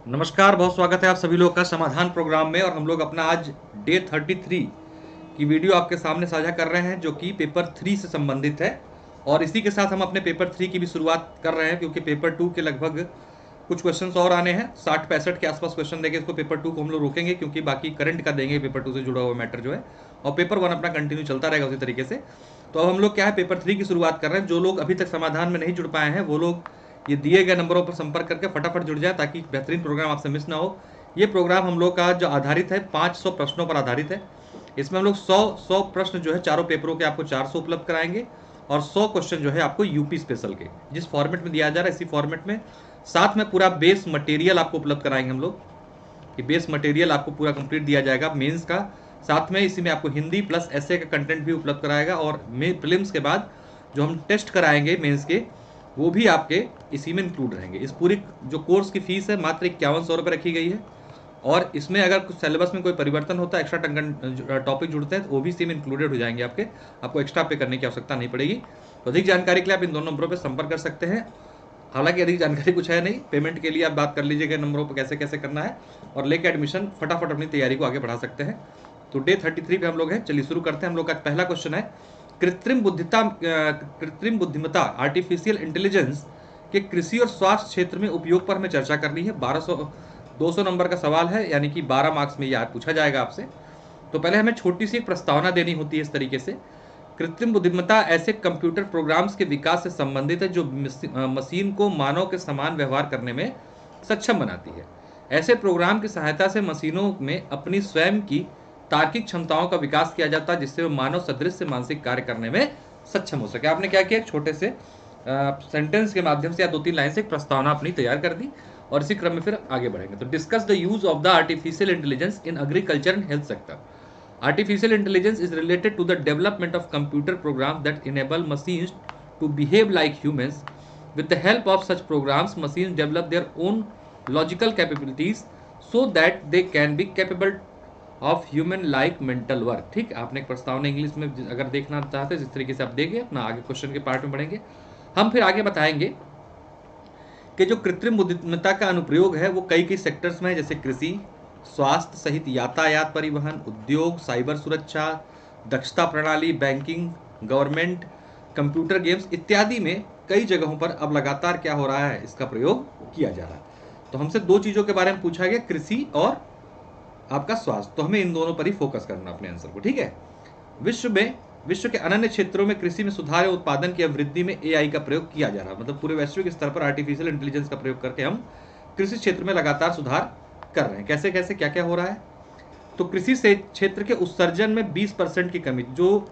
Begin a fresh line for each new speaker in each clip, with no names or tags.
नमस्कार, बहुत स्वागत है आप सभी लोग का समाधान प्रोग्राम में। और हम लोग अपना आज डे 33 की वीडियो आपके सामने साझा कर रहे हैं, जो कि पेपर 3 से संबंधित है। और इसी के साथ हम अपने पेपर 3 की भी शुरुआत कर रहे हैं, क्योंकि पेपर 2 के लगभग कुछ क्वेश्चंस और आने हैं। 60-65 के आसपास क्वेश्चन देंगे इसको। पेपर 2 को हम लोग रोकेंगे, क्योंकि बाकी करंट का देंगे पेपर 2 से जुड़ा हुआ मैटर जो है, और पेपर 1 अपना कंटिन्यू चलता रहेगा उसी तरीके से। तो अब हम लोग क्या है, पेपर 3 की शुरुआत कर रहे हैं। जो लोग अभी तक समाधान में नहीं जुड़ पाए हैं, वो लोग ये दिए गए नंबरों पर संपर्क करके फटाफट जुड़ जाए, ताकि बेहतरीन प्रोग्राम आपसे मिस ना हो। ये प्रोग्राम हम लोग का जो आधारित है 500 प्रश्नों पर आधारित है। इसमें हम लोग 100 प्रश्न जो है चारों पेपरों के आपको 400 उपलब्ध कराएंगे, और 100 क्वेश्चन जो है आपको यूपी स्पेशल के जिस फॉर्मेट में दिया जा रहा है इसी फॉर्मेट में, साथ में पूरा बेस मटेरियल आपको उपलब्ध कराएंगे हम लोग। कि बेस मटेरियल आपको पूरा कंप्लीट दिया जाएगा मेंस का। साथ में इसी में आपको हिंदी प्लस ऐसे का कंटेंट भी उपलब्ध कराएगा, और प्रीलिम्स के बाद जो हम टेस्ट कराएंगे मेंस के, वो भी आपके इसी में इंक्लूड रहेंगे। इस पूरी जो कोर्स की फीस है मात्र 5100 रुपये रखी गई है। और इसमें अगर कुछ सिलेबस में कोई परिवर्तन होता है, एक्स्ट्रा टॉपिक जुड़ते हैं, तो वो भी इसी में इंक्लूडेड हो जाएंगे आपके। आपको एक्स्ट्रा पे करने की आवश्यकता नहीं पड़ेगी। तो अधिक जानकारी के लिए आप इन दोनों नंबरों पर संपर्क कर सकते हैं। हालांकि अधिक जानकारी कुछ है नहीं, पेमेंट के लिए आप बात कर लीजिएगा नंबरों पर कैसे कैसे करना है, और लेके एडमिशन फटाफट अपनी तैयारी को आगे बढ़ा सकते हैं। तो डे 33 पे हम लोग हैं। चलिए शुरू करते हैं। हम लोग का पहला क्वेश्चन है, कृत्रिम बुद्धिमत्ता आर्टिफिशियल इंटेलिजेंस के कृषि और स्वास्थ्य क्षेत्र में उपयोग पर हमें चर्चा करनी है। 200 नंबर का सवाल है, यानी कि 12 मार्क्स में याद पूछा जाएगा आपसे। तो पहले हमें छोटी सी एक प्रस्तावना देनी होती है इस तरीके से। कृत्रिम बुद्धिमत्ता ऐसे कंप्यूटर प्रोग्राम्स के विकास से संबंधित है जो मशीन को मानव के समान व्यवहार करने में सक्षम बनाती है। ऐसे प्रोग्राम की सहायता से मशीनों में अपनी स्वयं की तार्किक क्षमताओं का विकास किया जाता है, जिससे वो मानव सदृश से मानसिक कार्य करने में सक्षम हो सके। आपने क्या किया, छोटे से सेंटेंस के माध्यम से या 2-3 लाइन से एक प्रस्तावना अपनी तैयार कर दी, और इसी क्रम में फिर आगे बढ़ेंगे। तो discuss the use of the artificial intelligence in agriculture and health sector. Artificial intelligence is related to the development of computer programs that enable machines to behave like humans. With the help of such programs, machines develop their own logical capabilities so that they can be capable of human like mental work। ठीक, आपने एक प्रस्तावना English में अगर देखना चाहते हैं जिस तरीके से आप देंगे अपना, आगे क्वेश्चन के पार्ट में बढ़ेंगे। हम फिर आगे बताएंगे कि जो कृत्रिम बुद्धिमत्ता का अनुप्रयोग है वो कई कई सेक्टर्स में है, जैसे कृषि, स्वास्थ्य सहित यातायात परिवहन, उद्योग, साइबर सुरक्षा, दक्षता प्रणाली, बैंकिंग, गवर्नमेंट, कंप्यूटर गेम्स इत्यादि में कई जगहों पर अब लगातार क्या हो रहा है, इसका प्रयोग किया जा रहा है। तो हमसे दो चीजों के बारे में पूछा गया, कृषि और आपका स्वास्थ्य। तो हमें इन दोनों पर ही फोकस करना अपने आंसर को, ठीक है। विश्व के अन्य क्षेत्रों में कृषि में सुधार और उत्पादन की वृद्धि में एआई का प्रयोग किया जा रहा है। मतलब पूरे वैश्विक स्तर पर आर्टिफिशियल इंटेलिजेंस का प्रयोग करके हम कृषि क्षेत्र में लगातार सुधार कर रहे हैं। कैसे कैसे क्या क्या हो रहा है, तो कृषि से क्षेत्र के उत्सर्जन में 20% की कमी, जो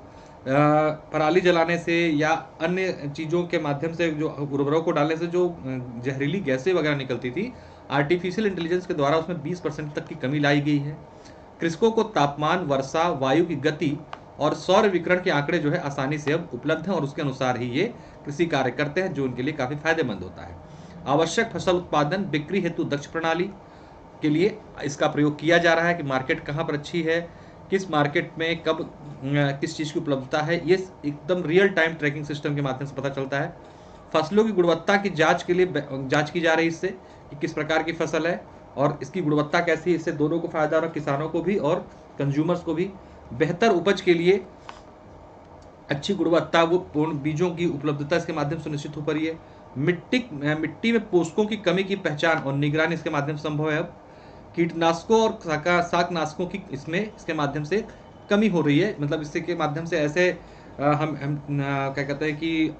पराली जलाने से या अन्य चीज़ों के माध्यम से, जो उर्वरकों को डालने से जो जहरीली गैसें वगैरह निकलती थी, आर्टिफिशियल इंटेलिजेंस के द्वारा उसमें 20% तक की कमी लाई गई है। कृषकों को तापमान, वर्षा, वायु की गति और सौर विकिरण के आंकड़े जो है आसानी से अब उपलब्ध हैं, और उसके अनुसार ही ये कृषि कार्य करते हैं, जो उनके लिए काफ़ी फायदेमंद होता है। आवश्यक फसल उत्पादन, बिक्री हेतु दक्ष प्रणाली के लिए इसका प्रयोग किया जा रहा है कि मार्केट कहाँ पर अच्छी है, किस मार्केट में कब किस चीज़ की उपलब्धता है, ये एकदम रियल टाइम ट्रैकिंग सिस्टम के माध्यम से पता चलता है। फसलों की गुणवत्ता की जांच के लिए जांच की जा रही है इससे, कि किस प्रकार की फसल है और इसकी गुणवत्ता कैसी है। इससे दोनों को फायदा हो रहा है, किसानों को भी और कंज्यूमर्स को भी। बेहतर उपज के लिए अच्छी गुणवत्ता वो पूर्ण बीजों की उपलब्धता इसके माध्यम से सुनिश्चित हो पा रही है। मिट्टी में पोषकों की कमी की पहचान और निगरानी इसके माध्यम से संभव है। अब कीटनाशकों और शाकनाशकों की इसके माध्यम से कमी हो रही है। मतलब इससे के माध्यम से ऐसे हम क्या कहते हैं कि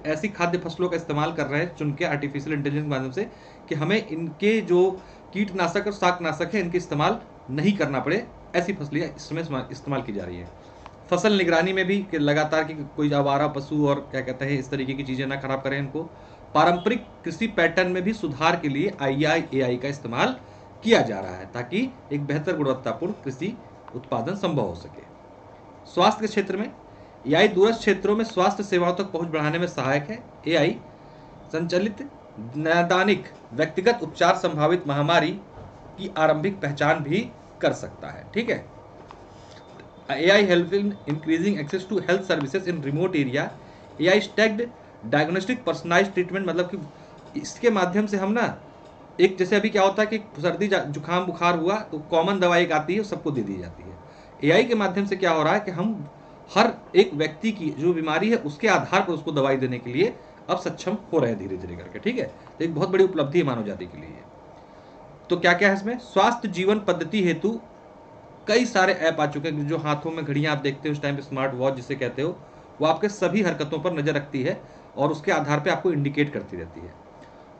ऐसी खाद्य फसलों का इस्तेमाल कर रहे हैं चुन के आर्टिफिशियल इंटेलिजेंस के माध्यम से, कि हमें इनके जो कीटनाशक और शाकनाशक है इनके इस्तेमाल नहीं करना पड़े। ऐसी फसलें इस समय इस्तेमाल की जा रही है। फसल निगरानी में भी कि लगातार कि कोई आवारा पशु और क्या कहते हैं इस तरीके की चीज़ें ना खराब करें इनको। पारंपरिक कृषि पैटर्न में भी सुधार के लिए AI का इस्तेमाल किया जा रहा है, ताकि एक बेहतर गुणवत्तापूर्ण कृषि उत्पादन संभव हो सके। स्वास्थ्य के क्षेत्र में AI दूरस्थ क्षेत्रों में स्वास्थ्य सेवाओं तक पहुंच बढ़ाने में सहायक है। AI संचालित नैदानिक व्यक्तिगत उपचार संभावित महामारी की आरंभिक पहचान भी कर सकता है, ठीक है। AI help in increasing access to health services in remote area। AI stacked diagnostic personalized treatment, मतलब कि इसके माध्यम से हम ना एक जैसे अभी क्या होता है कि सर्दी जुकाम बुखार हुआ तो कॉमन दवाई एक आती है, सबको दे दी जाती है। एआई के माध्यम से क्या हो रहा है कि हम हर एक व्यक्ति की जो बीमारी है उसके आधार पर उसको दवाई देने के लिए अब सक्षम हो रहे हैं धीरे धीरे करके, ठीक है। तो एक बहुत बड़ी उपलब्धि है मानव जाति के लिए। तो क्या क्या है इसमें, स्वास्थ्य जीवन पद्धति हेतु कई सारे ऐप आ चुके हैं। जो हाथों में घड़ियां आप देखते हो उस टाइम पे, स्मार्ट वॉच जिसे कहते हो, वो आपके सभी हरकतों पर नजर रखती है और उसके आधार पर आपको इंडिकेट करती रहती है।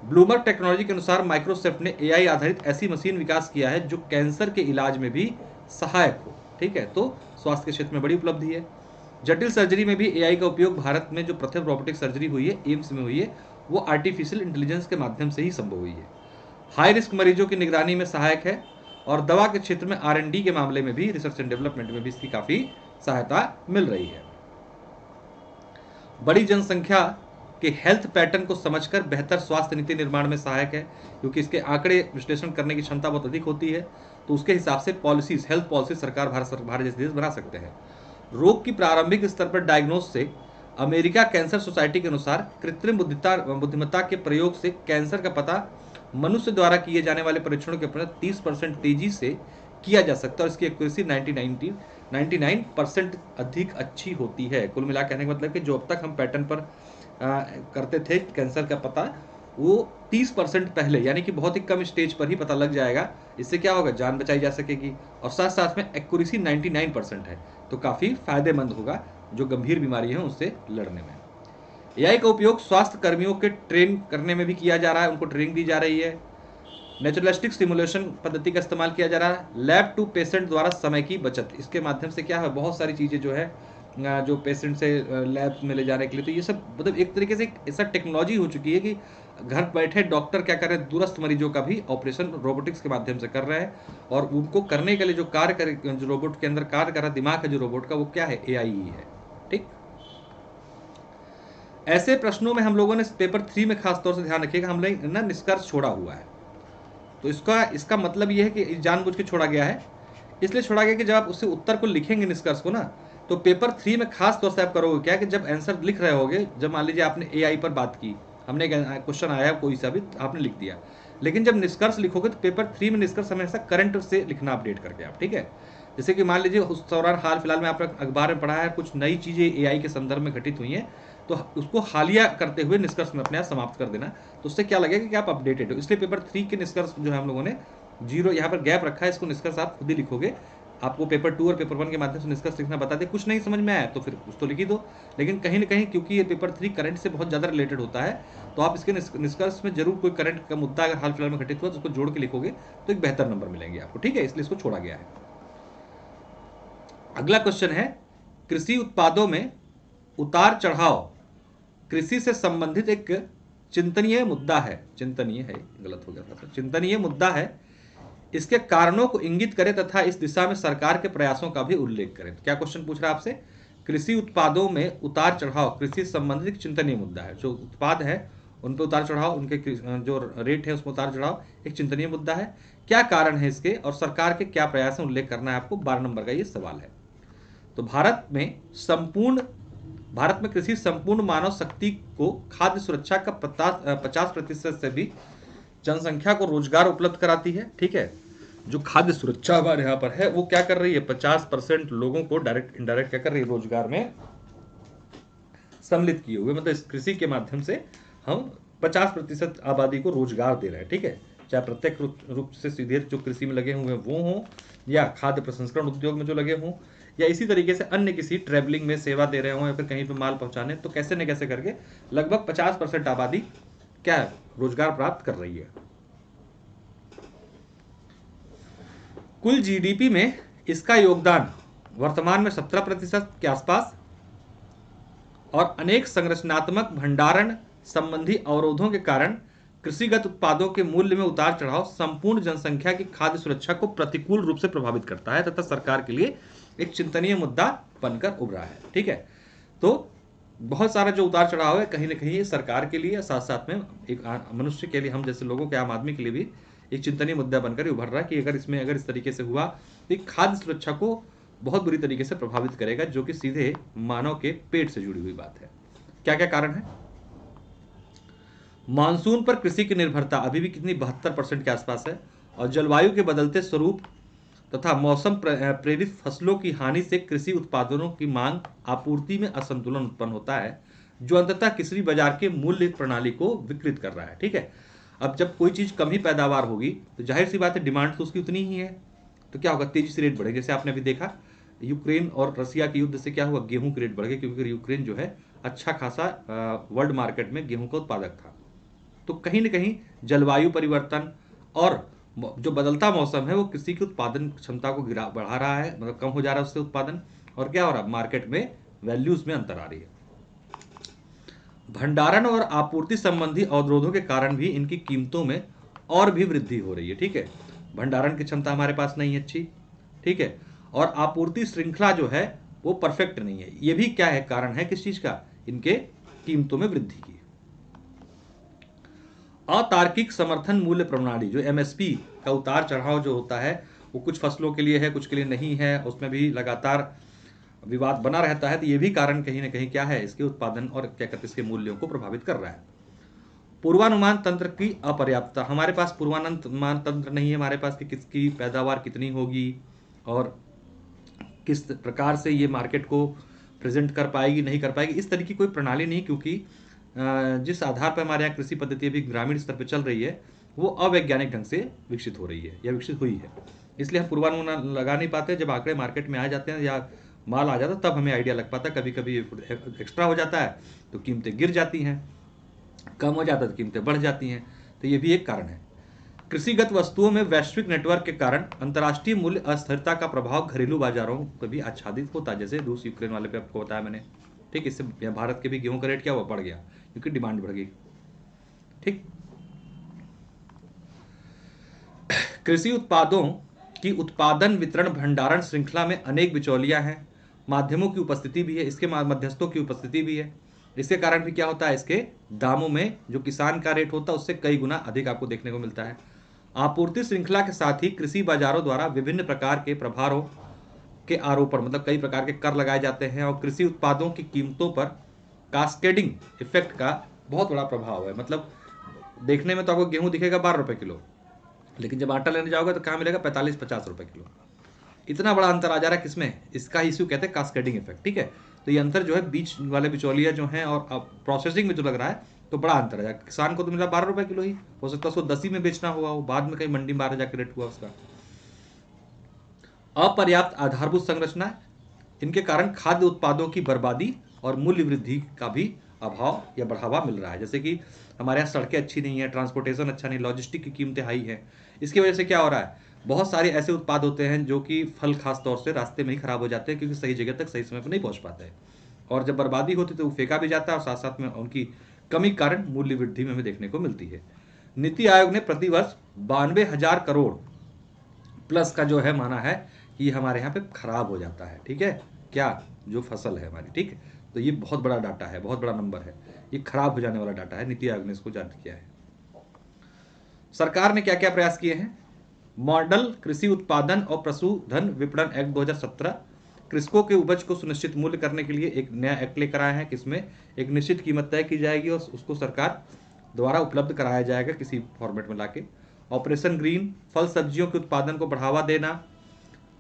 ब्लूमबर्ग टेक्नोलॉजी के अनुसार माइक्रोसॉफ्ट ने एआई आधारित ऐसी मशीन विकास किया है जो कैंसर के इलाज में भी सहायक हो, ठीक है। तो स्वास्थ्य के क्षेत्र में बड़ी उपलब्धि है। जटिल सर्जरी में भी एआई का उपयोग, भारत में जो प्रथम रोबोटिक सर्जरी हुई है एम्स में हुई है, वो आर्टिफिशियल इंटेलिजेंस के माध्यम से ही संभव हुई है। हाई रिस्क मरीजों की निगरानी में सहायक है और दवा के क्षेत्र में R&D के मामले में भी, रिसर्च एंड डेवलपमेंट में भी इसकी काफी सहायता मिल रही है। बड़ी जनसंख्या के हेल्थ पैटर्न को समझकर बेहतर स्वास्थ्य नीति निर्माण में सहायक है, क्योंकि इसके आंकड़े विश्लेषण करने की क्षमता बहुत अधिक होती है। तो उसके हिसाब से पॉलिसीज, हेल्थ पॉलिसी सरकार, भारत जैसे देश बना सकते हैं। रोग की प्रारंभिक स्तर पर डायग्नोस से अमेरिका कैंसर सोसाइटी के अनुसार कृत्रिम बुद्धिमत्ता के प्रयोग से कैंसर का पता मनुष्य द्वारा किए जाने वाले परीक्षणों के प्रति 30% तेजी से किया जा सकता है और इसकी एक्यूरेसी 99% अधिक अच्छी होती है। कुल मिला कहने का मतलब कि जो अब तक हम पैटर्न पर करते थे कैंसर का पता, वो 30% पहले, यानी कि बहुत ही कम स्टेज पर ही पता लग जाएगा। इससे क्या होगा, जान बचाई जा सकेगी और साथ साथ में एक्यूरेसी 99% है, तो काफ़ी फायदेमंद होगा जो गंभीर बीमारी है उससे लड़ने में। एआई का उपयोग स्वास्थ्य कर्मियों के ट्रेन करने में भी किया जा रहा है, उनको ट्रेनिंग दी जा रही है। नेचुरलिस्टिक सिमुलेशन पद्धति का इस्तेमाल किया जा रहा है। लैब टू पेशेंट द्वारा समय की बचत, इसके माध्यम से क्या है, बहुत सारी चीज़ें जो है जो पेशेंट से लैब में ले जाने के लिए, तो ये सब मतलब एक तरीके से ऐसा टेक्नोलॉजी हो चुकी है कि घर बैठे डॉक्टर क्या कर रहे हैं, दूरस्थ मरीजों का भी ऑपरेशन रोबोटिक्स के माध्यम से कर रहे हैं। और उनको करने के लिए जो कार्य करे, जो रोबोट के अंदर कार्य कर रहा दिमाग है जो रोबोट का, वो क्या है, एआई ही है, ठीक। ऐसे प्रश्नों में हम लोगों ने पेपर 3 में खास तौर से ध्यान रखिएगा, हम लोग ना निष्कर्ष छोड़ा हुआ है। तो इसका मतलब ये है कि जानबूझ के छोड़ा गया है, इसलिए छोड़ा गया कि जब आप उससे उत्तर को लिखेंगे निष्कर्ष को ना, तो पेपर 3 में खास तौर से आप करोगे क्या कि जब आंसर लिख रहे होगे, जब मान लीजिए आपने एआई पर बात की, हमने क्वेश्चन आया कोई सा भी आपने लिख दिया, लेकिन जब निष्कर्ष लिखोगे तो पेपर 3 में निष्कर्ष हमेशा करंट से लिखना अपडेट करके आप, ठीक है। जैसे कि मान लीजिए उस दौरान हाल फिलहाल में आपने अखबार में पढ़ा है कुछ नई चीज़ें एआई के संदर्भ में घटित हुई हैं, तो उसको हालिया करते हुए निष्कर्ष में अपने आप समाप्त कर देना, तो उससे क्या लगेगा कि आप अपडेटेड हो। इसलिए पेपर 3 के निष्कर्ष जो है हम लोगों ने 0 यहाँ पर गैप रखा है, इसको निष्कर्ष आप खुद ही लिखोगे। आपको पेपर 2 और पेपर 1 के माध्यम से निष्कर्ष लिखना बता दे, कुछ नहीं समझ में आया तो फिर कुछ तो लिख ही दो, लेकिन कहीं ना कहीं क्योंकि ये पेपर 3 करंट से बहुत ज़्यादा रिलेटेड होता है, तो आप इसके निष्कर्ष में जरूर कोई करंट का मुद्दा अगर हाल फिलहाल में घटित हुआ तो उसको जोड़ के लिखोगे तो एक बेहतर नंबर मिलेंगे आपको, ठीक है। इसलिए इसको छोड़ा गया है। अगला क्वेश्चन है, कृषि उत्पादों में उतार चढ़ाव कृषि से संबंधित एक चिंतनीय मुद्दा है, चिंतनीय है, गलत हो गया था, चिंतनीय मुद्दा है, इसके कारणों को इंगित करें तथा इस दिशा में सरकार के प्रयासों का भी उल्लेख करें। तो क्या क्वेश्चन पूछ रहा है आपसे, कृषि उत्पादों में उतार चढ़ाव कृषि से संबंधित एक चिंतनीय मुद्दा है, जो उत्पाद है उन पर उतार चढ़ाव, उनके जो रेट है उसमें उतार चढ़ाव एक चिंतनीय मुद्दा है, क्या कारण है इसके और सरकार के क्या प्रयास है उल्लेख करना है आपको। 12 नंबर का ये सवाल है। तो भारत में कृषि संपूर्ण मानव शक्ति को खाद्य सुरक्षा का 50% से भी जनसंख्या को रोजगार उपलब्ध कराती है, ठीक है। जो खाद्य सुरक्षा हमारे यहाँ पर है वो क्या कर रही है, 50% लोगों को डायरेक्ट इनडायरेक्ट क्या कर रही है, रोजगार में सम्मिलित किए हुए, मतलब इस कृषि के माध्यम से हम 50% आबादी को रोजगार दे रहे हैं, ठीक है। चाहे प्रत्यक्ष रूप से सीधे जो कृषि में लगे हुए वो हों, या खाद्य प्रसंस्करण उद्योग में जो लगे हों, या इसी तरीके से अन्य किसी ट्रैवलिंग में सेवा दे रहे हों, या फिर कहीं पे माल पहुंचाने, तो कैसे न कैसे करके लगभग 50% आबादी क्या है, रोजगार प्राप्त कर रही है। कुल जीडीपी में इसका योगदान वर्तमान में 17% के आसपास, और अनेक संरचनात्मक भंडारण संबंधी अवरोधों के कारण कृषिगत उत्पादों के मूल्य में उतार चढ़ाव संपूर्ण जनसंख्या की खाद्य सुरक्षा को प्रतिकूल रूप से प्रभावित करता है तथा सरकार के लिए एक चिंतनीय मुद्दा बनकर उभरा है, ठीक है। तो बहुत सारा जो उतार चढ़ाव है कहीं ना कहीं सरकार के लिए, साथ साथ में एक मनुष्य के लिए, हम जैसे लोगों के, आम आदमी के लिए भी एक चिंतनीय मुद्दा बनकर उभर रहा है कि अगर इस तरीके से हुआ तो खाद्य सुरक्षा को बहुत बुरी तरीके से प्रभावित करेगा, जो कि सीधे मानव के पेट से जुड़ी हुई बात है। क्या क्या कारण है, मानसून पर कृषि की निर्भरता अभी भी कितनी 72% के आसपास है। और जलवायु के बदलते स्वरूप तथा मौसम प्रेरित फसलों की हानि से कृषि उत्पादनों की मांग आपूर्ति में असंतुलन उत्पन्न होता है, जो अंततः किसी बाजार के मूल्य प्रणाली को विकृत कर रहा है। ठीक है, अब जब कोई चीज कम ही पैदावार होगी तो जाहिर सी बात है डिमांड तो उसकी उतनी ही है, तो क्या होगा, तेजी से रेट बढ़ेगा। जैसे आपने अभी देखा यूक्रेन और रसिया के युद्ध से क्या हुआ, गेहूं के रेट बढ़ गए, क्योंकि यूक्रेन जो है अच्छा खासा वर्ल्ड मार्केट में गेहूं का उत्पादक था। तो कहीं ना कहीं जलवायु परिवर्तन और जो बदलता मौसम है वो कृषि की उत्पादन क्षमता को गिरा बढ़ा रहा है, मतलब कम हो जा रहा है उससे उत्पादन, और क्या हो रहा है, मार्केट में वैल्यूज में अंतर आ रही है। भंडारण और आपूर्ति संबंधी अवरोधों के कारण भी इनकी कीमतों में और भी वृद्धि हो रही है। ठीक है, भंडारण की क्षमता हमारे पास नहीं है अच्छी, ठीक है, और आपूर्ति श्रृंखला जो है वो परफेक्ट नहीं है। ये भी क्या है, कारण है किस चीज का, इनके कीमतों में वृद्धि की। अतार्किक समर्थन मूल्य प्रणाली जो एमएसपी का उतार चढ़ाव जो होता है वो कुछ फसलों के लिए है, कुछ के लिए नहीं है, उसमें भी लगातार विवाद बना रहता है। तो ये भी कारण कहीं ना कहीं क्या है, इसके उत्पादन और क्या कहते हैं इसके मूल्यों को प्रभावित कर रहा है। पूर्वानुमान तंत्र की अपर्याप्तता, हमारे पास पूर्वानुमान तंत्र नहीं है हमारे पास कि किसकी पैदावार कितनी होगी और किस प्रकार से ये मार्केट को प्रेजेंट कर पाएगी नहीं कर पाएगी, इस तरह की कोई प्रणाली नहीं, क्योंकि जिस आधार पर हमारे यहाँ कृषि पद्धति अभी ग्रामीण स्तर पर चल रही है वो अवैज्ञानिक ढंग से विकसित हो रही है या विकसित हुई है। इसलिए हम पूर्वानुमान लगा नहीं पाते। जब आंकड़े मार्केट में आ जाते हैं या माल आ जाता है तब हमें आइडिया लग पाता है। कभी कभी एक्स्ट्रा हो जाता है तो कीमतें गिर जाती हैं, कम हो जाता है तो कीमतें बढ़ जाती हैं। तो ये भी एक कारण है। कृषिगत वस्तुओं में वैश्विक नेटवर्क के कारण अंतर्राष्ट्रीय मूल्य अस्थिरता का प्रभाव घरेलू बाजारों को भी आच्छादित होता है। जैसे रूस यूक्रेन वाले पे आपको बताया मैंने, ठीक, इससे भारत के भी गेहूं का रेट क्या हुआ, बढ़ गया क्योंकि डिमांड बढ़ गई। ठीक, कृषि उत्पादों की उत्पादन वितरण भंडारण श्रृंखला में अनेक बिचौलियां हैं, माध्यमों की उपस्थिति भी है, इसके मध्यस्थों की उपस्थिति भी है। इसके कारण भी क्या होता है, इसके दामों में जो किसान का रेट होता है उससे कई गुना अधिक आपको देखने को मिलता है। आपूर्ति श्रृंखला के साथ ही कृषि बाजारों द्वारा विभिन्न प्रकार के प्रभारों के आरोपण, मतलब कई प्रकार के कर लगाए जाते हैं और कृषि उत्पादों की कीमतों पर कास्केडिंग इफेक्ट का बहुत बड़ा प्रभाव है। मतलब देखने में तो आपको गेहूं दिखेगा 12 रुपए किलो, लेकिन जब आटा लेने जाओगे तो कहाँ मिलेगा, 45-50 रुपए किलो। इतना बड़ा अंतर आ जा रहा है किसमें, इसका इश्यू कहते हैं कास्केडिंग इफेक्ट। ठीक है, तो ये अंतर जो है बीच वाले बिचौलिया जो हैं और प्रोसेसिंग में जो लग रहा है तो बड़ा अंतर है। किसान को तो मिला 12 रुपए किलो ही, हो सकता है उसको 10 ही में बेचना हुआ हो, बाद में कहीं मंडी में 12 जाकर रेट हुआ उसका। अपर्याप्त आधारभूत संरचना, इनके कारण खाद्य उत्पादों की बर्बादी और मूल्य वृद्धि का भी अभाव या बढ़ावा मिल रहा है। जैसे कि हमारे यहाँ सड़कें अच्छी नहीं है, ट्रांसपोर्टेशन अच्छा नहीं, लॉजिस्टिक की कीमतें हाई है। इसकी वजह से क्या हो रहा है, बहुत सारे ऐसे उत्पाद होते हैं जो कि फल खास तौर से रास्ते में ही खराब हो जाते हैं क्योंकि सही जगह तक सही समय पर नहीं पहुंच पाते हैं, और जब बर्बादी होती है तो वो फेंका भी जाता है और साथ साथ में उनकी कमी कारण मूल्य वृद्धि में हमें देखने को मिलती है। नीति आयोग ने प्रतिवर्ष 92,000 करोड़ प्लस का जो है माना है कि हमारे यहाँ पे खराब हो जाता है। ठीक है, क्या जो फसल है हमारी, ठीक, तो ये बहुत बड़ा डाटा है, बहुत बड़ा नंबर है, ये खराब हो जाने वाला डाटा है। नीति आयोग ने इसको जारी किया है। सरकार ने क्या क्या प्रयास किए हैं, मॉडल कृषि उत्पादन और पशुधन विपणन एक्ट 2017 कृषकों के उपज को सुनिश्चित मूल्य करने के लिए एक नया एक्ट लेकर आया है, किसमें एक निश्चित कीमत तय की जाएगी और उसको सरकार द्वारा उपलब्ध कराया जाएगा किसी फॉर्मेट में लाके। ऑपरेशन ग्रीन, फल सब्जियों के उत्पादन को बढ़ावा देना,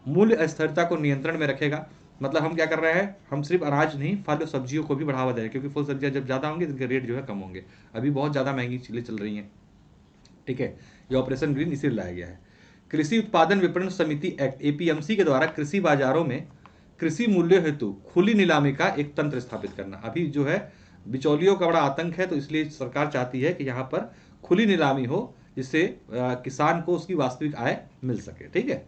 मूल्य अस्थिरता को नियंत्रण में रखेगा। मतलब हम क्या कर रहे हैं, हम सिर्फ अनाज नहीं फल और सब्जियों को भी बढ़ावा दे रहे हैं, क्योंकि फल सब्जियां जब ज्यादा होंगे इनके रेट जो है कम होंगे। अभी बहुत ज्यादा महंगी चीजें चल रही हैं। ठीक है, ये ऑपरेशन ग्रीन इसीलिए लाया गया है। कृषि उत्पादन विपणन समिति एक्ट एपीएमसी के द्वारा कृषि बाजारों में कृषि मूल्य हेतु खुली नीलामी का एक तंत्र स्थापित करना। अभी जो है बिचौलियों का बड़ा आतंक है, तो इसलिए सरकार चाहती है कि यहाँ पर खुली नीलामी हो, जिससे किसान को उसकी वास्तविक आय मिल सके। ठीक है,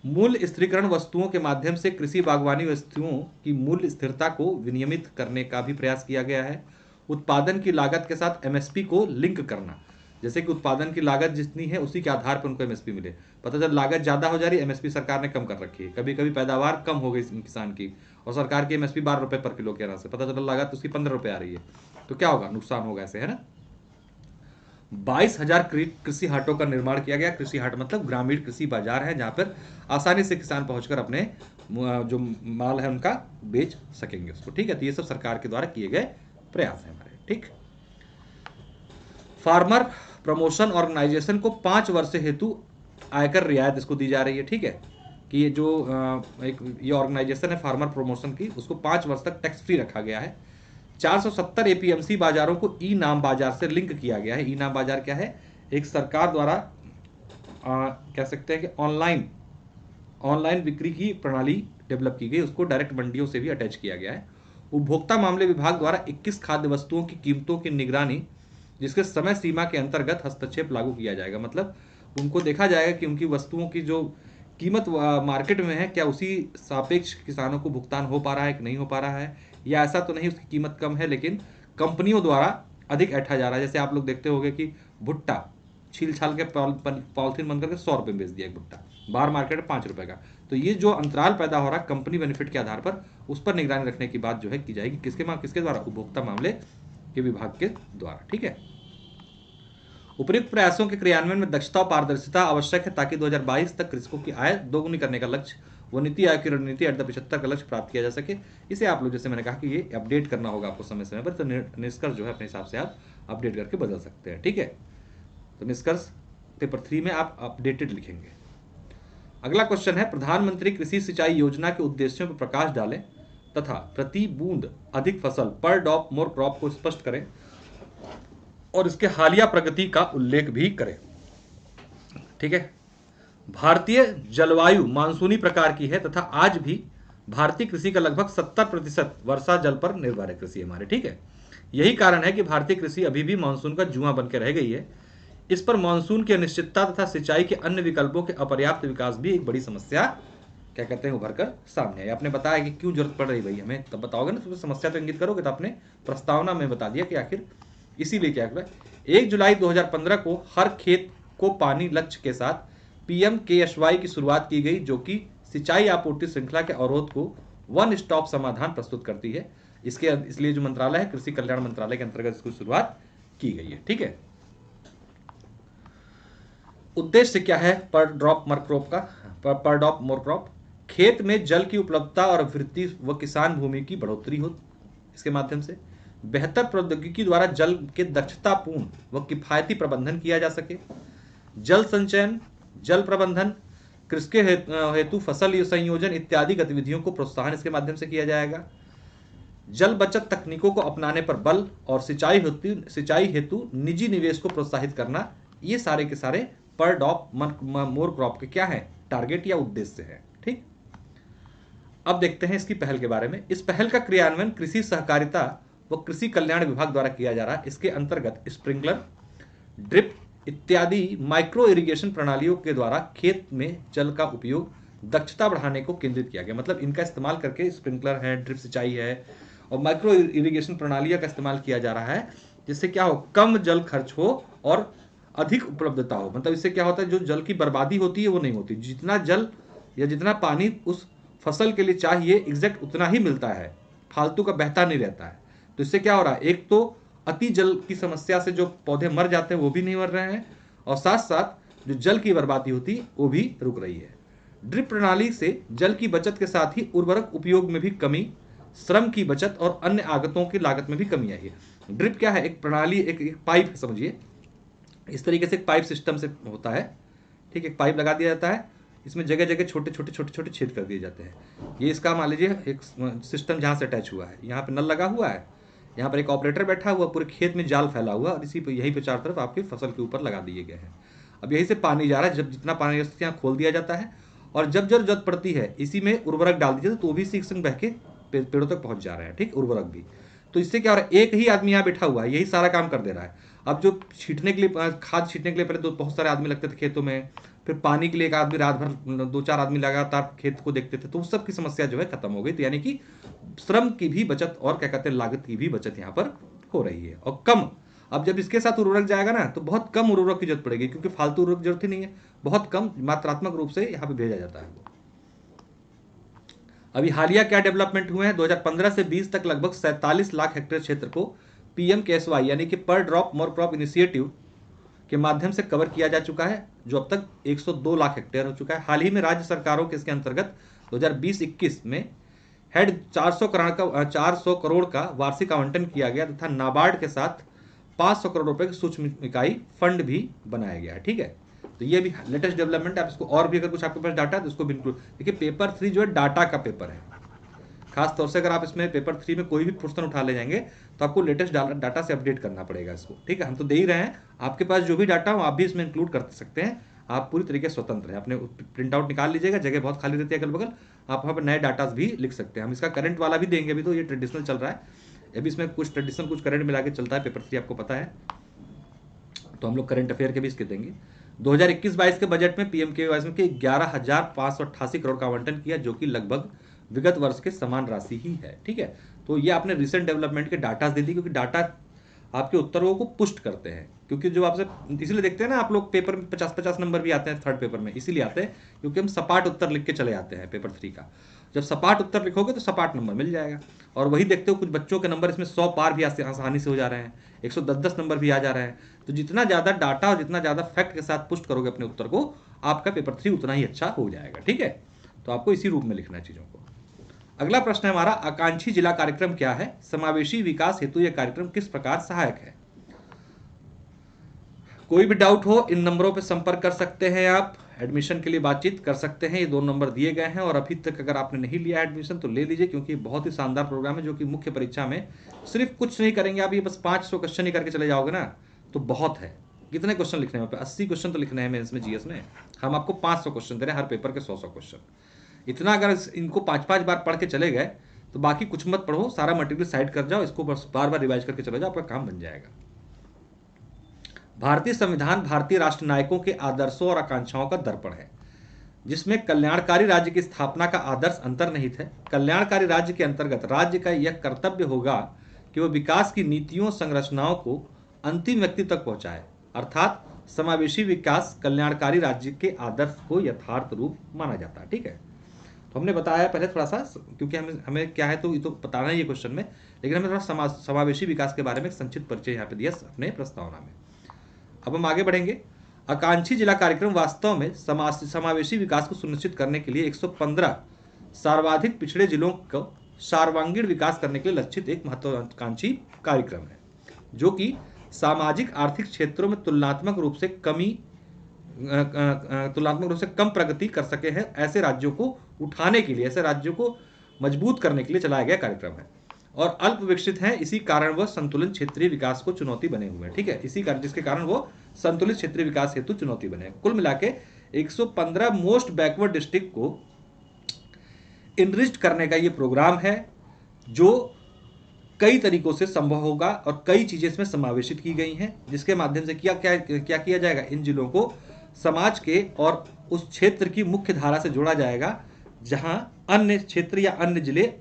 मूल्य स्थिरीकरण वस्तुओं के माध्यम से कृषि बागवानी वस्तुओं की मूल्य स्थिरता को विनियमित करने का भी प्रयास किया गया है। उत्पादन की लागत के साथ एमएसपी को लिंक करना, जैसे कि उत्पादन की लागत जितनी है उसी के आधार पर उनको एमएसपी मिले। पता चल लागत ज्यादा हो जा रही है, एमएसपी सरकार ने कम कर रखी है, कभी कभी पैदावार कम हो गई किसान की और सरकार की एमएसपी 12 रुपए पर किलो के आधार से, पता चला लागत उसकी 15 रुपए आ रही है, तो क्या होगा, नुकसान होगा ऐसे, है ना। 22,000 कृषि हाटों का निर्माण किया गया। कृषि हाट मतलब ग्रामीण कृषि बाजार है जहां पर आसानी से किसान पहुंचकर अपने जो माल है उनका बेच सकेंगे उसको। ठीक है, तो ये सब सरकार के द्वारा किए गए प्रयास है हमारे। ठीक, फार्मर प्रमोशन ऑर्गेनाइजेशन को 5 वर्ष हेतु आयकर रियायत इसको दी जा रही है। ठीक है, कि ये जो एक ये ऑर्गेनाइजेशन है फार्मर प्रमोशन की, उसको 5 वर्ष तक टैक्स फ्री रखा गया है। 470 एपीएमसी बाजारों को ई नाम बाजार से लिंक किया गया है। ई नाम बाजार क्या है? एक सरकार द्वारा कह सकते हैं कि ऑनलाइन बिक्री की प्रणाली डेवलप की गई, उसको डायरेक्ट मंडियों से भी अटैच किया गया है। उपभोक्ता मामले विभाग द्वारा 21 खाद्य वस्तुओं की कीमतों की निगरानी, जिसके समय सीमा के अंतर्गत हस्तक्षेप लागू किया जाएगा। मतलब उनको देखा जाएगा कि उनकी वस्तुओं की जो कीमत मार्केट में है, क्या उसी सापेक्ष किसानों को भुगतान हो पा रहा है कि नहीं हो पा रहा है, या ऐसा तो नहीं उसकी कीमत कम है लेकिन कंपनियों द्वारा अधिक ऐंठा जा रहा है। जैसे आप लोग देखते होंगे कि भुट्टा छील छाल के पॉलिथीन बंद करके 100 रुपये में बेच दिया एक भुट्टा, बाहर मार्केट में 5 रुपये का। तो ये जो अंतराल पैदा हो रहा है कंपनी बेनिफिट के आधार पर, उस पर निगरानी रखने की बात जो है की जाएगी। किसके द्वारा? उपभोक्ता मामले के विभाग के द्वारा। ठीक है, उपयुक्त प्रयासों के क्रियान्वयन में दक्षता और पारदर्शिता आवश्यक है ताकि 2022 तक कृषकों की आय दोगुनी करने का लक्ष्य व नीति आयोग की रणनीति 75 का लक्ष्य प्राप्त किया जा सके। इसे आप लोग, जैसे मैंने कहा कि ये अपडेट करना होगा आपको समय समय पर, तो निष्कर्ष जो है अपने हिसाब से आप अपडेट करके बदल सकते हैं। ठीक है, तो निष्कर्ष पेपर 3 में आप अपडेटेड लिखेंगे। अगला क्वेश्चन है, प्रधानमंत्री कृषि सिंचाई योजना के उद्देश्यों पर प्रकाश डालें तथा प्रति बूंद अधिक फसल पर ड्रॉप मोर क्रॉप को स्पष्ट करें और इसके हालिया प्रगति का उल्लेख भी करें। ठीक है, भारतीय जलवायु मानसूनी प्रकार की है तथा आज भी भारतीय कृषि का लगभग 70% वर्षा जल पर निर्भर है कृषि हमारे। ठीक है, यही कारण है कि भारतीय कृषि अभी भी मानसून का जुआ बनकर रह गई है। इस पर मानसून की अनिश्चितता तथा सिंचाई के अन्य विकल्पों के अपर्याप्त विकास भी एक बड़ी समस्या क्या कहते हैं उभर कर सामने है। आपने बताया कि क्यों जरूरत पड़ रही भाई हमें, तब बताओगे ना, तो समस्या तो इंगित करोगे। तो आपने प्रस्तावना में बता दिया कि आखिर इसीलिए क्या है। 1 जुलाई 2015 को हर खेत को पानी लक्ष्य के साथ PMKSY की शुरुआत की गई, जो कि सिंचाई आपूर्ति श्रृंखला के अवरोध को वन स्टॉप समाधान प्रस्तुत करती है। इसलिए जो मंत्रालय है कृषि कल्याण मंत्रालय के अंतर्गत इसकी शुरुआत की गई है। ठीक है, उद्देश्य क्या है पर ड्रॉप मोर क्रॉप का? पर ड्रॉप मोर क्रॉप, खेत में जल की उपलब्धता और वृद्धि व किसान भूमि की बढ़ोतरी हो, इसके माध्यम से बेहतर प्रौद्योगिकी द्वारा जल के दक्षतापूर्ण व किफायती प्रबंधन किया जा सके। जल संचयन, जल प्रबंधन, कृषि हेतु फसल संयोजन इत्यादि गतिविधियों को प्रोत्साहन इसके माध्यम से किया जाएगा। जल बचत तकनीकों को अपनाने पर बल और सिंचाई हेतु निजी निवेश को प्रोत्साहित करना, ये सारे के सारे पर ड्रॉप मोर क्रॉप के क्या है? टारगेट या उद्देश्य है। ठीक, अब देखते हैं इसकी पहल के बारे में। इस पहल का क्रियान्वयन कृषि सहकारिता व कृषि कल्याण विभाग द्वारा किया जा रहा है। इसके अंतर्गत स्प्रिंकलर, ड्रिप इत्यादि माइक्रो इरिगेशन प्रणालियों के द्वारा खेत में जल का उपयोग दक्षता बढ़ाने को केंद्रित किया गया। मतलब इनका इस्तेमाल करके, स्प्रिंकलर है, ड्रिप सिंचाई है और माइक्रो इरिगेशन प्रणालियों का इस्तेमाल किया जा रहा है, जिससे क्या हो, कम जल खर्च हो और अधिक उपलब्धता हो। मतलब इससे क्या होता है, जो जल की बर्बादी होती है वो नहीं होती। जितना जल या जितना पानी उस फसल के लिए चाहिए एग्जैक्ट उतना ही मिलता है, फालतू का बहता नहीं रहता है। तो इससे क्या हो रहा है, एक तो अति जल की समस्या से जो पौधे मर जाते हैं वो भी नहीं मर रहे हैं, और साथ साथ जो जल की बर्बादी होती है वो भी रुक रही है। ड्रिप प्रणाली से जल की बचत के साथ ही उर्वरक उपयोग में भी कमी, श्रम की बचत और अन्य आगतों की लागत में भी कमी आई है। ड्रिप क्या है? एक प्रणाली, एक पाइप समझिए, इस तरीके से एक पाइप सिस्टम से होता है। ठीक है, एक पाइप लगा दिया जाता है, इसमें जगह जगह छोटे छोटे छेद कर दिए जाते हैं। ये इसका मान लीजिए एक सिस्टम जहाँ से अटैच हुआ है, यहाँ पे नल लगा हुआ है, यहाँ पर एक ऑपरेटर बैठा हुआ, पूरे खेत में जाल फैला हुआ और इसी पे यहीं पे चारों तरफ आपके फसल के ऊपर लगा दिए गए हैं। अब यहीं से पानी जा रहा है, जब जितना पानी यहाँ खोल दिया जाता है और जब जरूरत पड़ती है इसी में उर्वरक डाल दीजिए तो वो भी इसी संग बह के पेड़ों तक पहुंच जा रहे हैं। ठीक, उर्वरक भी। तो इससे क्या हो रहा है, एक ही आदमी यहाँ बैठा हुआ है, यही सारा काम कर दे रहा है। अब जो छींटने के लिए, खाद छींटने के लिए पहले तो बहुत सारे आदमी लगते थे खेतों में, फिर पानी के लिए एक आदमी, रात भर 2-4 आदमी लगातार खेत को देखते थे, तो उस सब की समस्या जो है खत्म हो गई। तो यानी कि श्रम की भी बचत और क्या कहते हैं लागत की भी बचत यहाँ पर हो रही है और कम। अब जब इसके साथ उर्वरक जाएगा ना तो बहुत कम उर्वरक की जरूरत पड़ेगी, क्योंकि फालतू उर्वरक जरूरत ही नहीं है, बहुत कम मात्रात्मक रूप से यहाँ पे भेजा जाता है। अभी हालिया क्या डेवलपमेंट हुए हैं, 2015 से 20 तक लगभग 47 लाख हेक्टेयर क्षेत्र को PMKSY यानी कि पर ड्रॉप मोर क्रॉप इनिशिएटिव के माध्यम से कवर किया जा चुका है, जो अब तक 102 लाख हेक्टेयर हो चुका है। हाल ही में राज्य सरकारों के इसके अंतर्गत 2020-21 में हेड 400 करोड़ का वार्षिक आवंटन किया गया तथा नाबार्ड के साथ 500 करोड़ रुपए की सूक्ष्म इकाई फंड भी बनाया गया है। ठीक है, तो ये भी लेटेस्ट डेवलपमेंट है। आप इसको और भी अगर कुछ आपके पास डाटा है तो उसको भी इंक्लूड, देखिए पेपर 3 जो है डाटा का पेपर है, खास तौर से अगर आप इसमें पेपर 3 में कोई भी क्वेश्चन उठा ले जाएंगे तो आपको लेटेस्ट डाटा से अपडेट करना पड़ेगा इसको। ठीक है, हम तो दे ही रहे हैं, आपके पास जो भी डाटा हो आप भी इसमें इंक्लूड कर सकते हैं, आप पूरी तरीके से स्वतंत्र हैं। अपने प्रिंट आउट निकाल लीजिएगा, जगह बहुत खाली रहती है अगल बगल, आप वहाँ पर नए डाटा भी लिख सकते हैं। हम इसका करंट वाला भी देंगे, अभी तो ये ट्रेडिशनल चल रहा है, अभी इसमें कुछ ट्रेडिशनल कुछ करंट मिला के चलता है पेपर 3, आपको पता है, तो हम लोग करंट अफेयर के भी इसके देंगे। 2021-22 के बजट में पीएमकेवीवाई के 11,588 करोड़ का आवंटन किया, जो कि लगभग विगत वर्ष के समान राशि ही है। ठीक है, तो ये आपने रिसेंट डेवलपमेंट के डाटा दे दी, क्योंकि डाटा आपके उत्तरों को पुष्ट करते हैं, क्योंकि जो आपसे इसीलिए देखते हैं ना आप लोग पेपर में 50-50 नंबर भी आते हैं थर्ड पेपर में, इसीलिए आते हैं क्योंकि हम सपाट उत्तर लिख के चले आते हैं पेपर 3 का। जब सपाट उत्तर लिखोगे तो सपाट नंबर मिल जाएगा, और वही देखते हो कुछ बच्चों के नंबर इसमें 100 पार भी आसानी से हो जा रहे हैं, 110 नंबर भी आ जा रहे हैं। तो जितना ज़्यादा डाटा और जितना ज़्यादा फैक्ट के साथ पुष्ट करोगे अपने उत्तर को, आपका पेपर 3 उतना ही अच्छा हो जाएगा। ठीक है, तो आपको इसी रूप में लिखना है चीज़ों को। अगला प्रश्न है हमारा, आकांक्षी जिला कार्यक्रम क्या है? समावेशी विकास हेतु यह कार्यक्रम किस प्रकार सहायक है? कोई भी डाउट हो इन नंबरों पर संपर्क कर सकते हैं, आप एडमिशन के लिए बातचीत कर सकते हैं। ये 2 नंबर दिए गए हैं, और अभी तक अगर आपने नहीं लिया एडमिशन तो ले लीजिए, क्योंकि बहुत ही शानदार प्रोग्राम है, जो कि मुख्य परीक्षा में सिर्फ कुछ नहीं करेंगे आप, ये बस 500 क्वेश्चन ही करके चले जाओगे ना तो बहुत है। कितने क्वेश्चन लिखने हैं? 80 क्वेश्चन तो लिखने हैं मेंस में, जीएस में। हम आपको 500 क्वेश्चन दे रहे हैं, हर पेपर के 100-100 क्वेश्चन। इतना अगर इनको 5-5 बार पढ़ के चले गए तो बाकी कुछ मत पढ़ो, सारा मटेरियल साइड कर जाओ, इसको बस बार बार रिवाइज करके चले जाओ, आपका काम बन जाएगा। भारतीय संविधान भारतीय राष्ट्र नायकों के आदर्शों और आकांक्षाओं का दर्पण है, जिसमें कल्याणकारी राज्य की स्थापना का आदर्श अंतर्निहित है। कल्याणकारी राज्य के अंतर्गत राज्य का यह कर्तव्य होगा कि वह विकास की नीतियों संरचनाओं को अंतिम व्यक्ति तक पहुंचाए, अर्थात समावेशी विकास कल्याणकारी राज्य के आदर्श को यथार्थ रूप माना जाता है। ठीक है, तो हमने बताया पहले थोड़ा सा, क्योंकि हमें क्या है तो ये तो बताना ही है क्वेश्चन में, लेकिन हमें थोड़ा समावेशी विकास के बारे में संक्षिप्त परिचय यहाँ पे दिया अपने प्रस्तावना में। अब हम आगे बढ़ेंगे। आकांक्षी जिला कार्यक्रम वास्तव में समावेशी विकास को सुनिश्चित करने के लिए 115 सर्वाधिक पिछड़े जिलों को सर्वांगीण विकास करने के लिए लक्षित एक महत्वाकांक्षी कार्यक्रम है, जो कि सामाजिक आर्थिक क्षेत्रों में तुलनात्मक रूप से कम प्रगति कर सके हैं, ऐसे राज्यों को उठाने के लिए, ऐसे राज्यों को मजबूत करने के लिए चलाया गया कार्यक्रम है, और अल्प विकसित हैं, इसी कारण वह संतुलित क्षेत्रीय विकास को चुनौती बने हुए हैं। ठीक है, इसी कारण जिसके कारण वो संतुलित क्षेत्रीय विकास हेतु चुनौती बने। कुल मिला के 115 मोस्ट बैकवर्ड डिस्ट्रिक्ट को इनरिच्ड करने का ये प्रोग्राम है, जो कई तरीकों से संभव होगा और कई चीजें इसमें समावेशित की गई हैं, जिसके माध्यम से क्या किया जाएगा, इन जिलों को समाज के और उस क्षेत्र की मुख्य धारा से जोड़ा जाएगा जहां अन्य क्षेत्र या अन्य जिले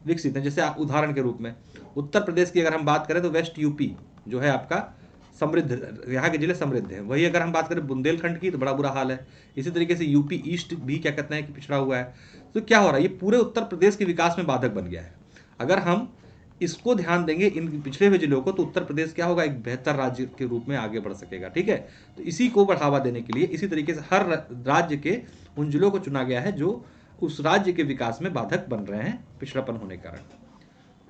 विकसित हैं। जैसे उदाहरण के रूप में उत्तर प्रदेश की अगर हम बात करें तो वेस्ट यूपी जो है आपका समृद्ध, यहाँ के जिले समृद्ध हैं। वही अगर हम बात करें बुंदेलखंड की तो बड़ा बुरा हाल है। इसी तरीके से यूपी ईस्ट भी क्या कहते हैं कि पिछड़ा हुआ है। तो क्या हो रहा है, ये पूरे उत्तर प्रदेश के विकास में बाधक बन गया है। अगर हम इसको ध्यान देंगे इन पिछड़े हुए जिलों को, तो उत्तर प्रदेश क्या होगा, एक बेहतर राज्य के रूप में आगे बढ़ सकेगा। ठीक है, तो इसी को बढ़ावा देने के लिए इसी तरीके से हर राज्य के उन जिलों को चुना गया है जो उस राज्य के विकास में बाधक बन रहे हैं पिछड़ापन होने के कारण।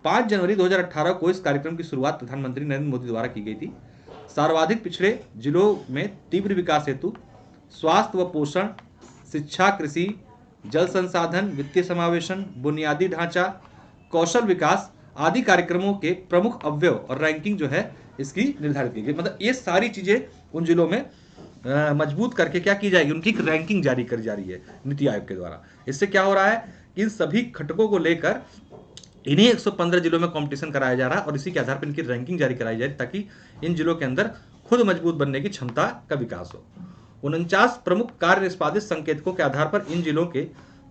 5 जनवरी 2018 को इस कार्यक्रम की शुरुआत प्रधानमंत्री नरेंद्र मोदी द्वारा की गई थी। सर्वाधिक पिछड़े जिलों में तीव्र विकास हेतु स्वास्थ्य व पोषण, शिक्षा, कृषि, जल संसाधन, वित्तीय समावेशन, बुनियादी ढांचा, कौशल विकास आदि कार्यक्रमों के प्रमुख अवयव और रैंकिंग जो है इसकी निर्धारित की गई। मतलब ये सारी चीजें उन जिलों में मजबूत करके क्या की जाएगी, उनकी रैंकिंग जारी करी जा रही है नीति आयोग के द्वारा। इससे क्या हो रहा है कि इन सभी घटकों को लेकर इन्हीं 115 जिलों में कंपटीशन कराया जा रहा है और इसी के आधार पर इनकी रैंकिंग जारी कराई जाए ताकि इन जिलों के अंदर खुद मजबूत बनने की क्षमता का विकास हो। 49 प्रमुख कार्य निष्पादित संकेतकों के आधार पर इन जिलों के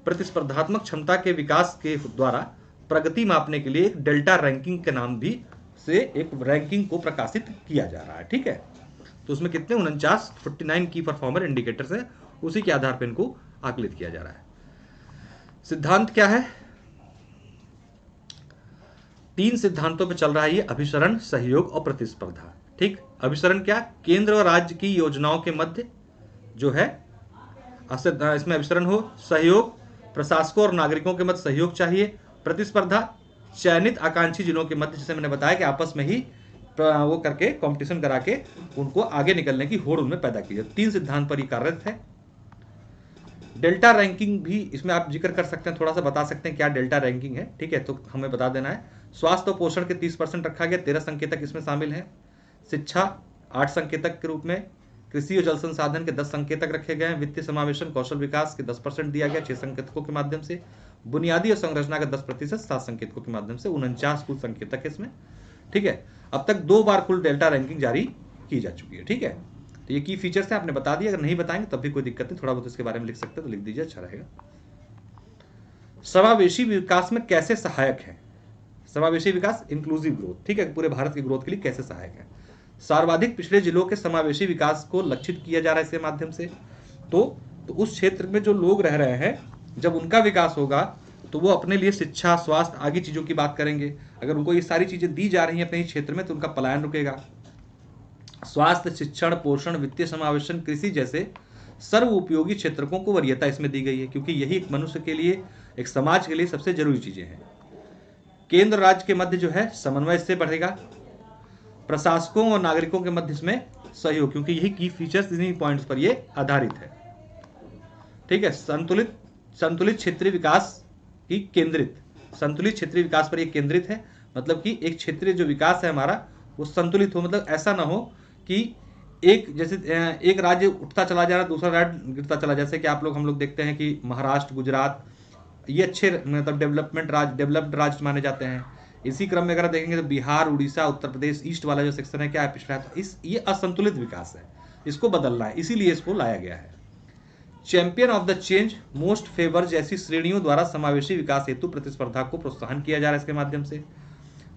प्रतिस्पर्धात्मक क्षमता के विकास के द्वारा प्रगति मापने के लिए एक डेल्टा रैंकिंग के नाम भी से एक रैंकिंग को प्रकाशित किया जा रहा है। ठीक है, तो उसमें कितने 49 की परफॉर्मर इंडिकेटर्स है, उसी के आधार पर इनको आकलित किया जा रहा है। सिद्धांत क्या है, 3 सिद्धांतों पे चल रहा है ये, अभिसरण, सहयोग और प्रतिस्पर्धा। ठीक, अभिसरण क्या, केंद्र और राज्य की योजनाओं के मध्य जो है इसमें अभिसरण हो। सहयोग, प्रशासकों और नागरिकों के मध्य सहयोग चाहिए। प्रतिस्पर्धा, चयनित आकांक्षी जिलों के मध्य, जैसे मैंने बताया कि आपस में ही वो करके कंपटीशन करा के उनको आगे निकलने की होड़ उनमें पैदा की है। 3 सिद्धांत पर ये कार्यरत है। डेल्टा रैंकिंग भी इसमें आप जिक्र कर सकते हैं, थोड़ा सा बता सकते हैं क्या डेल्टा रैंकिंग है, ठीक है, तो हमें बता देना है। स्वास्थ्य और पोषण के 30% रखा गया, 13 संकेतक इसमें शामिल हैं। शिक्षा 8 संकेतक के रूप में, कृषि और जल संसाधन के 10 संकेतक रखे गए हैं। वित्तीय समावेशन कौशल विकास के 10% दिया गया 6 संकेतकों के माध्यम से। बुनियादी और संरचना का 10% 7 संकेतकों के माध्यम से, 49 कुल संकेतक है इसमें, ठीक है। अब तक 2 बार कुल डेल्टा रैंकिंग जारी की जा चुकी है, ठीक है। तो ये की फीचर्स है, आपने बता दिया, अगर नहीं बताएंगे तब भी कोई दिक्कत नहीं, थोड़ा बहुत इसके बारे में लिख सकते हैं तो लिख दीजिए, अच्छा रहेगा। समावेशी विकास में कैसे सहायक है? समावेशी विकास इंक्लूसिव ग्रोथ, ठीक है, पूरे भारत की ग्रोथ के लिए कैसे सहायक है? सर्वाधिक पिछड़े जिलों के समावेशी विकास को लक्षित किया जा रहा है इसके माध्यम से। तो उस क्षेत्र में जो लोग रह रहे हैं, जब उनका विकास होगा तो वो अपने लिए शिक्षा, स्वास्थ्य, आगे चीजों की बात करेंगे। अगर उनको ये सारी चीजें दी जा रही हैं अपने क्षेत्र में तो उनका पलायन रुकेगा। स्वास्थ्य, शिक्षण, पोषण, वित्तीय समावेशन, कृषि जैसे सर्व उपयोगी क्षेत्रकों को वरीयता इसमें दी गई है, क्योंकि यही एक मनुष्य के लिए, एक समाज के लिए सबसे जरूरी चीजें हैं। केंद्र राज्य के मध्य जो है समन्वय इससे बढ़ेगा। प्रशासकों और नागरिकों के मध्य इसमें सहयोग, क्योंकि यही की फीचर्स, इन्हीं पॉइंट्स पर ये आधारित है, ठीक है। संतुलित क्षेत्रीय विकास की केंद्रित, संतुलित क्षेत्रीय विकास पर ये केंद्रित है, मतलब कि एक क्षेत्रीय जो विकास है हमारा वो संतुलित हो, मतलब ऐसा ना हो कि एक राज्य उठता चला जा रहा है, दूसरा राज्य गिरता चला, जैसे कि हम लोग देखते हैं कि महाराष्ट्र, गुजरात ये अच्छे मतलब डेवलप्ड राज्य माने जाते हैं। इसी क्रम में अगर देखेंगे तो बिहार, उड़ीसा, उत्तर प्रदेश ईस्ट वाला जो सेक्शन है क्या है, पिछड़ा है, तो ये असंतुलित विकास है, इसको बदलना है, इसीलिए इसको लाया गया है। Champion of the change, most favour जैसी श्रेणियों द्वारा समावेशी विकास हेतु प्रतिस्पर्धा को प्रोत्साहन किया जा रहा है इसके माध्यम से।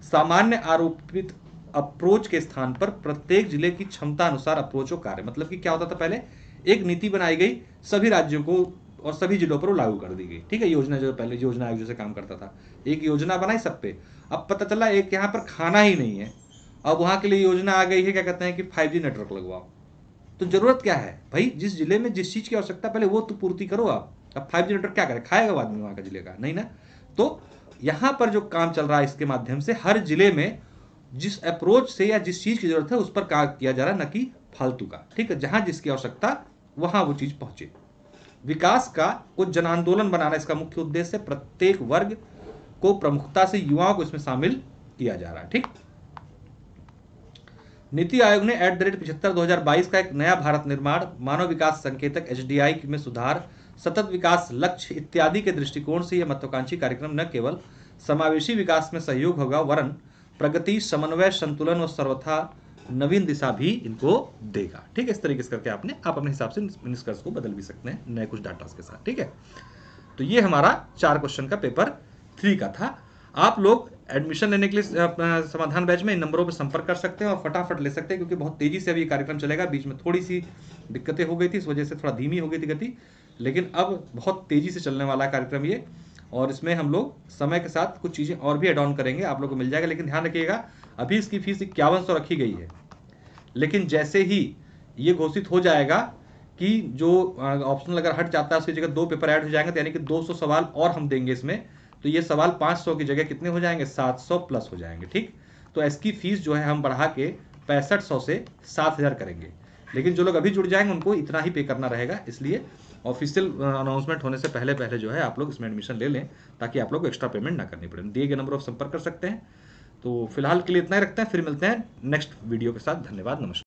सामान्य आरोपित अप्रोच के स्थान पर प्रत्येक जिले की क्षमता अनुसार अप्रोच और कार्य, मतलब कि क्या होता था, पहले एक नीति बनाई गई, सभी राज्यों को और सभी जिलों पर लागू कर दी गई, ठीक है। योजना जो पहले योजना आयोग जैसे काम करता था, एक योजना बनाई सब पे, अब पता चला एक यहाँ पर खाना ही नहीं है, अब वहां के लिए योजना आ गई है, क्या कहते हैं कि 5G नेटवर्क लगवाओ। तो जरूरत क्या है भाई, जिस जिले में जिस चीज की आवश्यकता पहले वो तो पूर्ति करो आप। अब 5G नेटवर्क क्या करे, खाएगा आदमी वहां का जिले का, नहीं ना। तो यहां पर जो काम चल रहा है इसके माध्यम से हर जिले में जिस अप्रोच से या जिस चीज की जरूरत है उस पर काम किया जा रहा है, न कि फालतू का, ठीक है। जहां जिसकी आवश्यकता वहां वो चीज पहुंचे। विकास का को जन आंदोलन बनाना इसका मुख्य उद्देश्य है। प्रत्येक वर्ग को प्रमुखता से युवाओं को इसमें शामिल किया जा रहा है, ठीक। नीति आयोग ने @75/2022 का एक नया भारत निर्माण, मानव विकास संकेतक HDI में सुधार, सतत विकास लक्ष्य इत्यादि के दृष्टिकोण से यह महत्वाकांक्षी कार्यक्रम न केवल समावेशी विकास में सहयोग होगा वरन प्रगति, समन्वय, संतुलन और सर्वथा नवीन दिशा भी इनको देगा, ठीक है। इस तरीके से करके आप अपने हिसाब से निष्कर्ष को बदल भी सकते हैं नए कुछ डाटा के साथ, ठीक है। तो ये हमारा 4 क्वेश्चन का पेपर 3 का था। आप लोग एडमिशन लेने के लिए समाधान बैच में इन नंबरों पर संपर्क कर सकते हैं और फटाफट ले सकते हैं, क्योंकि बहुत तेजी से अभी कार्यक्रम चलेगा। बीच में थोड़ी सी दिक्कतें हो गई थी, इस वजह से थोड़ा धीमी हो गई थी गति, लेकिन अब बहुत तेजी से चलने वाला कार्यक्रम ये, और इसमें हम लोग समय के साथ कुछ चीजें और भी एड ऑन करेंगे, आप लोग को मिल जाएगा। लेकिन ध्यान रखिएगा, अभी इसकी फीस 5100 रखी गई है, लेकिन जैसे ही ये घोषित हो जाएगा कि जो ऑप्शनल अगर हट जाता है उसकी जगह 2 पेपर ऐड हो जाएंगे, तो यानी कि 200 सवाल और हम देंगे इसमें, तो ये सवाल 500 की जगह कितने हो जाएंगे, 700 प्लस हो जाएंगे, ठीक। तो इसकी फीस जो है हम बढ़ा के 6500 से 7000 करेंगे, लेकिन जो लोग अभी जुड़ जाएंगे उनको इतना ही पे करना रहेगा। इसलिए ऑफिशियल अनाउंसमेंट होने से पहले जो है आप लोग इसमें एडमिशन ले लें, ताकि आप लोग को एक्स्ट्रा पेमेंट ना करनी पड़े। दिए गए नंबर पर संपर्क कर सकते हैं। तो फिलहाल के लिए इतना ही रखते हैं, फिर मिलते हैं नेक्स्ट वीडियो के साथ। धन्यवाद, नमस्कार।